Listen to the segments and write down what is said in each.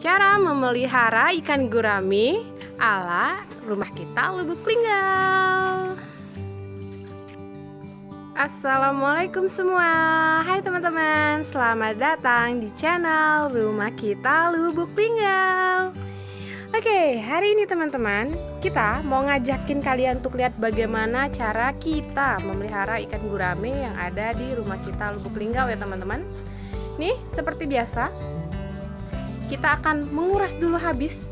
Cara memelihara ikan gurame ala rumah kita Lubuk Linggau. Assalamualaikum semua. Hai teman-teman, selamat datang di channel Rumah Kita Lubuk Linggau. Oke, hari ini teman-teman, kita mau ngajakin kalian untuk lihat bagaimana cara kita memelihara ikan gurame yang ada di rumah kita Lubuk Linggau ya teman-teman. Nih, seperti biasa, kita akan menguras dulu habis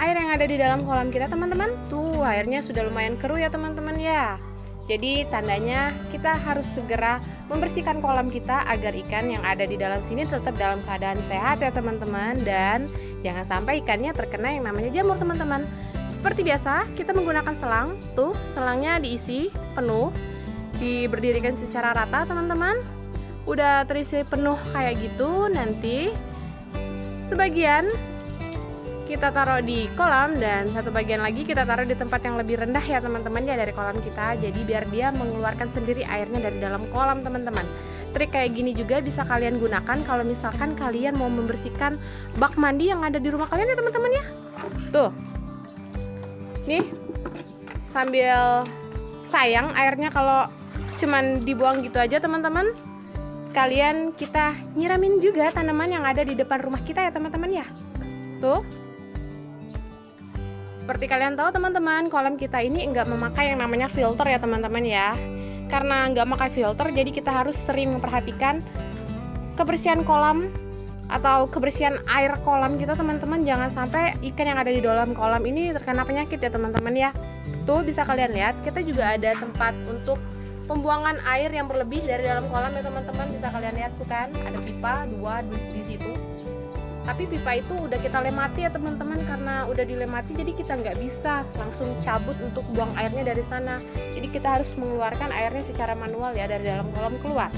air yang ada di dalam kolam kita teman-teman. Tuh, airnya sudah lumayan keruh ya teman-teman ya. Jadi tandanya kita harus segera membersihkan kolam kita agar ikan yang ada di dalam sini tetap dalam keadaan sehat ya teman-teman. Dan jangan sampai ikannya terkena yang namanya jamur teman-teman. Seperti biasa, kita menggunakan selang. Tuh, selangnya diisi penuh, diberdirikan secara rata teman-teman. Udah terisi penuh kayak gitu, nanti sebagian kita taruh di kolam dan satu bagian lagi kita taruh di tempat yang lebih rendah ya teman-teman ya dari kolam kita. Jadi biar dia mengeluarkan sendiri airnya dari dalam kolam teman-teman. Trik kayak gini juga bisa kalian gunakan kalau misalkan kalian mau membersihkan bak mandi yang ada di rumah kalian ya teman-teman ya. Tuh, nih sambil sayang airnya kalau cuman dibuang gitu aja teman-teman. Sekalian kita nyiramin juga tanaman yang ada di depan rumah kita ya teman-teman ya. Tuh, seperti kalian tahu teman-teman, kolam kita ini enggak memakai yang namanya filter ya teman-teman ya. Karena enggak memakai filter, jadi kita harus sering memperhatikan kebersihan kolam atau kebersihan air kolam kita teman-teman. Jangan sampai ikan yang ada di dalam kolam ini terkena penyakit ya teman-teman ya. Tuh, bisa kalian lihat, kita juga ada tempat untuk pembuangan air yang berlebih dari dalam kolam ya teman-teman. Bisa kalian lihat tuh kan, ada pipa 2 di situ. Tapi pipa itu udah kita lemati ya teman-teman, karena udah dilemati jadi kita nggak bisa langsung cabut untuk buang airnya dari sana. Jadi kita harus mengeluarkan airnya secara manual ya dari dalam kolam keluar.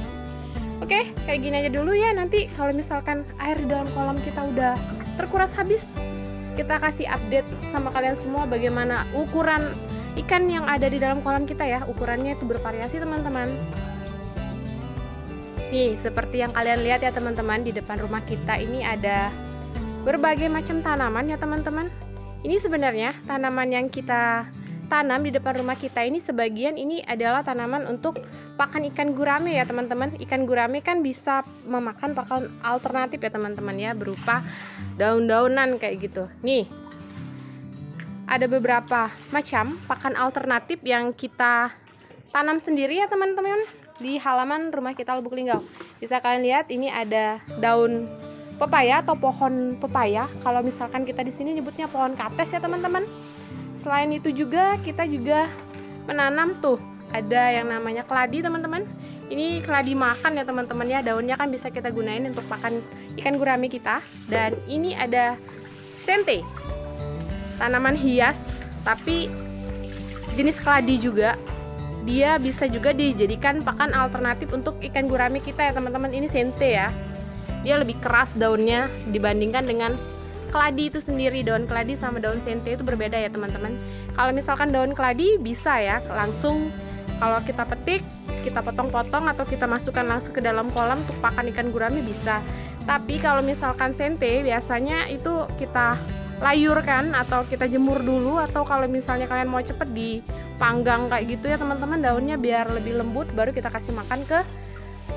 Oke, kayak gini aja dulu ya. Nanti kalau misalkan air di dalam kolam kita udah terkuras habis, kita kasih update sama kalian semua bagaimana ukuran ikan yang ada di dalam kolam kita ya. Ukurannya itu bervariasi teman-teman. Nih, seperti yang kalian lihat ya teman-teman, di depan rumah kita ini ada berbagai macam tanaman ya teman-teman. Ini sebenarnya tanaman yang kita tanam di depan rumah kita ini, sebagian ini adalah tanaman untuk pakan ikan gurame ya teman-teman. Ikan gurame kan bisa memakan pakan alternatif ya teman-teman ya, berupa daun-daunan kayak gitu. Nih, ada beberapa macam pakan alternatif yang kita tanam sendiri ya teman-teman di halaman rumah kita Lubuk Linggau. Bisa kalian lihat ini ada daun pepaya atau pohon pepaya. Kalau misalkan kita di sini nyebutnya pohon kates ya teman-teman. Selain itu juga kita juga menanam tuh ada yang namanya keladi teman-teman. Ini keladi makan ya teman-teman ya. Daunnya kan bisa kita gunain untuk pakan ikan gurame kita. Dan ini ada sente, tanaman hias tapi jenis keladi juga. Dia bisa juga dijadikan pakan alternatif untuk ikan gurame kita ya teman-teman. Ini sente ya, dia lebih keras daunnya dibandingkan dengan keladi itu sendiri. Daun keladi sama daun sente itu berbeda ya teman-teman. Kalau misalkan daun keladi bisa ya langsung, kalau kita petik, kita potong-potong atau kita masukkan langsung ke dalam kolam untuk pakan ikan gurame bisa. Tapi kalau misalkan sente biasanya itu kita layurkan atau kita jemur dulu, atau kalau misalnya kalian mau cepet dipanggang kayak gitu ya teman-teman, daunnya biar lebih lembut, baru kita kasih makan ke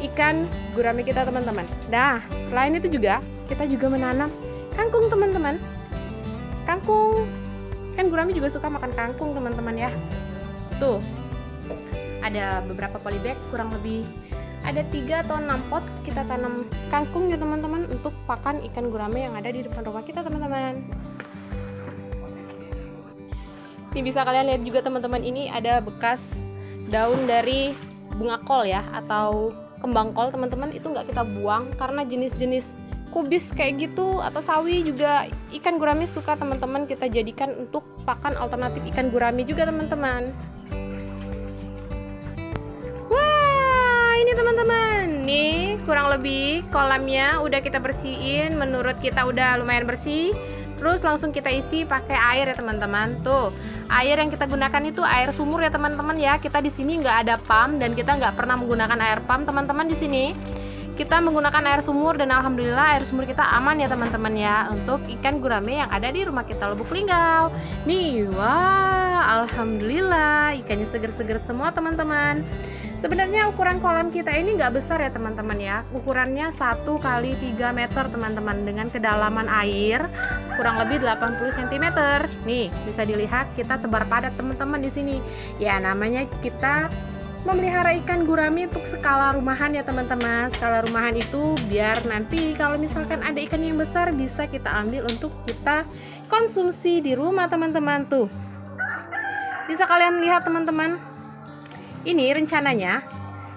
ikan gurame kita teman-teman. Nah, selain itu juga kita juga menanam kangkung teman-teman. Kangkung, kan gurame juga suka makan kangkung teman-teman ya. Tuh, ada beberapa polybag, kurang lebih ada 3 atau 6 pot kita tanam kangkung ya teman-teman untuk pakan ikan gurame yang ada di depan rumah kita teman-teman. Ini bisa kalian lihat juga teman-teman, ini ada bekas daun dari bunga kol ya atau kembang kol teman-teman. Itu nggak kita buang karena jenis-jenis kubis kayak gitu atau sawi juga ikan gurame suka teman-teman. Kita jadikan untuk pakan alternatif ikan gurame juga teman-teman. Ini teman-teman, nih kurang lebih kolamnya udah kita bersihin, menurut kita udah lumayan bersih. Terus langsung kita isi pakai air ya teman-teman. Tuh, air yang kita gunakan itu air sumur ya teman-teman ya. Kita di sini nggak ada pump dan kita nggak pernah menggunakan air pump teman-teman di sini. kita menggunakan air sumur dan alhamdulillah air sumur kita aman ya teman-teman ya untuk ikan gurame yang ada di rumah kita Lubuk Linggau. Nih, wah, alhamdulillah ikannya seger-seger semua teman-teman. Sebenarnya ukuran kolam kita ini nggak besar ya teman-teman ya. Ukurannya 1 kali 3 meter teman-teman, dengan kedalaman air kurang lebih 80 cm. Nih, bisa dilihat kita tebar padat teman-teman di sini. Ya, namanya kita memelihara ikan gurame untuk skala rumahan ya teman-teman. Skala rumahan itu biar nanti kalau misalkan ada ikan yang besar bisa kita ambil untuk kita konsumsi di rumah teman-teman. Tuh, bisa kalian lihat teman-teman. Ini rencananya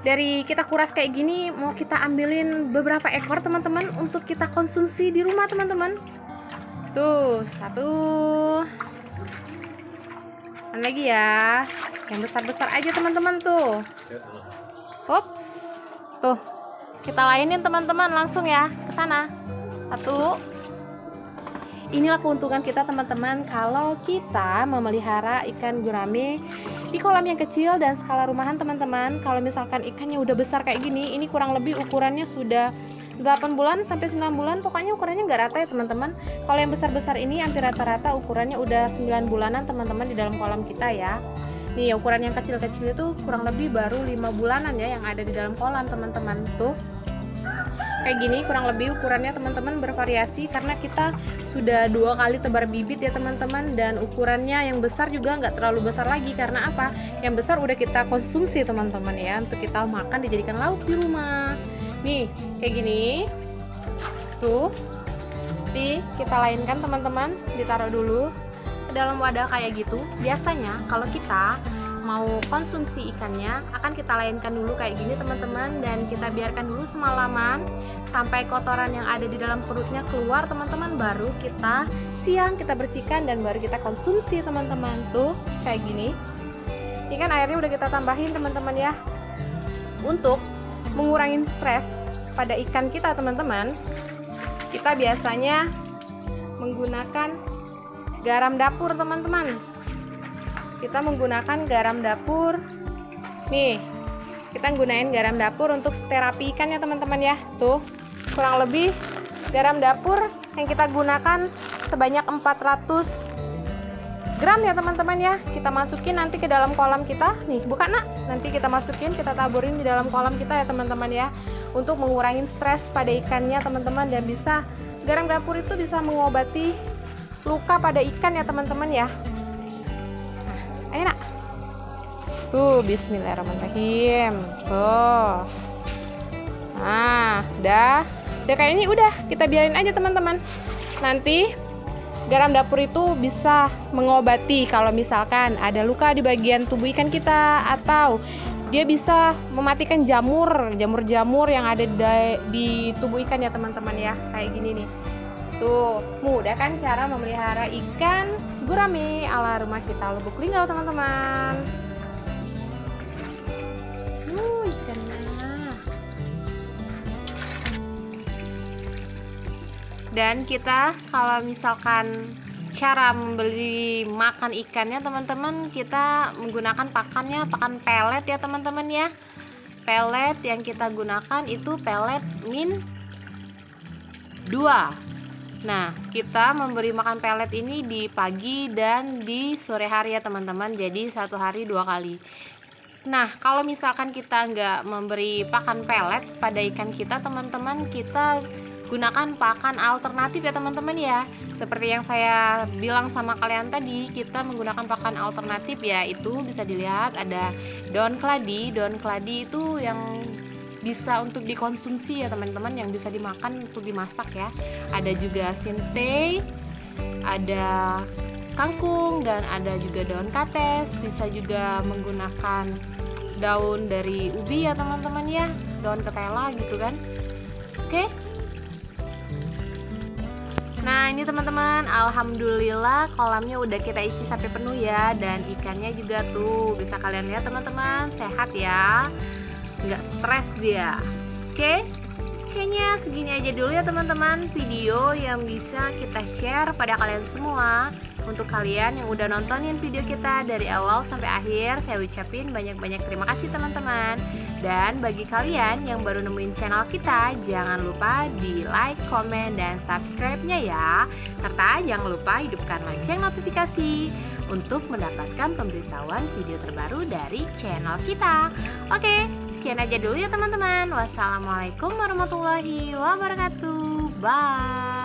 dari kita kuras kayak gini mau kita ambilin beberapa ekor teman-teman untuk kita konsumsi di rumah teman-teman. Tuh, 1. Mana lagi ya? Yang besar-besar aja teman-teman tuh. Ups. Tuh. Kita lainin teman-teman langsung ya ke sana. 1. Inilah keuntungan kita teman-teman kalau kita memelihara ikan gurame di kolam yang kecil dan skala rumahan teman-teman. Kalau misalkan ikannya udah besar kayak gini, ini kurang lebih ukurannya sudah 8 bulan sampai 9 bulan, pokoknya ukurannya nggak rata ya teman-teman. Kalau yang besar-besar ini hampir rata-rata ukurannya udah 9 bulanan teman-teman di dalam kolam kita ya. Nih, ukuran yang kecil-kecil itu kurang lebih baru 5 bulanan ya yang ada di dalam kolam teman-teman. Tuh, kayak gini kurang lebih ukurannya teman-teman bervariasi karena kita sudah 2 kali tebar bibit ya teman-teman, dan ukurannya yang besar juga nggak terlalu besar lagi karena apa? Yang besar udah kita konsumsi teman-teman ya, untuk kita makan dijadikan lauk di rumah. Nih, kayak gini. Tuh. Nih, kita lainkan teman-teman, ditaruh dulu ke dalam wadah kayak gitu. Biasanya kalau kita mau konsumsi ikannya akan kita lainkan dulu kayak gini teman-teman, dan kita biarkan dulu semalaman sampai kotoran yang ada di dalam perutnya keluar teman-teman, baru kita siang kita bersihkan dan baru kita konsumsi teman-teman. Tuh, kayak gini. Ini kan airnya udah kita tambahin teman-teman ya, untuk mengurangi stres pada ikan kita teman-teman. Kita biasanya menggunakan garam dapur teman-teman. Kita menggunakan garam dapur. Nih, kita gunain garam dapur untuk terapi ikannya teman-teman ya. Tuh, kurang lebih garam dapur yang kita gunakan sebanyak 400 gram ya teman-teman ya. Kita masukin nanti ke dalam kolam kita. Nih, bukan nak, nanti kita masukin, kita taburin di dalam kolam kita ya teman-teman ya, untuk mengurangi stres pada ikannya teman-teman, dan bisa, garam dapur itu bisa mengobati luka pada ikan ya teman-teman ya. Nah, ayo nak. Tuh, bismillahirrahmanirrahim. Tuh. Nah, udah kayak ini, udah kita biarin aja teman-teman. Nanti garam dapur itu bisa mengobati kalau misalkan ada luka di bagian tubuh ikan kita, atau dia bisa mematikan jamur yang ada di tubuh ikan ya teman-teman ya. Kayak gini nih. Tuh, mudah kan cara memelihara ikan gurame ala rumah kita Lubuk Linggau teman-teman. Ikannya. Dan kita kalau misalkan cara membeli makan ikannya teman-teman, kita menggunakan pakan pelet ya teman-teman ya. Pelet yang kita gunakan itu pelet min 2. Nah, kita memberi makan pelet ini di pagi dan di sore hari ya teman-teman, jadi 1 hari 2 kali. Nah, kalau misalkan kita nggak memberi pakan pelet pada ikan kita teman-teman, kita gunakan pakan alternatif ya teman-teman ya. Seperti yang saya bilang sama kalian tadi, kita menggunakan pakan alternatif ya, itu bisa dilihat ada daun keladi. Daun keladi itu yang bisa untuk dikonsumsi ya teman-teman, yang bisa dimakan untuk dimasak ya. Ada juga sinte, ada kangkung, dan ada juga daun kates. Bisa juga menggunakan daun dari ubi ya teman-teman ya, daun ketela gitu kan. Oke. Nah, ini teman-teman, alhamdulillah kolamnya udah kita isi sampai penuh ya, dan ikannya juga tuh bisa kalian lihat teman-teman, sehat ya, nggak stres dia. Oke, kayaknya segini aja dulu ya teman-teman video yang bisa kita share pada kalian semua. Untuk kalian yang udah nontonin video kita dari awal sampai akhir, saya ucapin banyak-banyak terima kasih teman-teman. Dan bagi kalian yang baru nemuin channel kita, jangan lupa di like, komen, dan subscribe-nya ya. Serta jangan lupa hidupkan lonceng notifikasi untuk mendapatkan pemberitahuan video terbaru dari channel kita. Oke, sekian aja dulu ya teman-teman. Wassalamualaikum warahmatullahi wabarakatuh. Bye.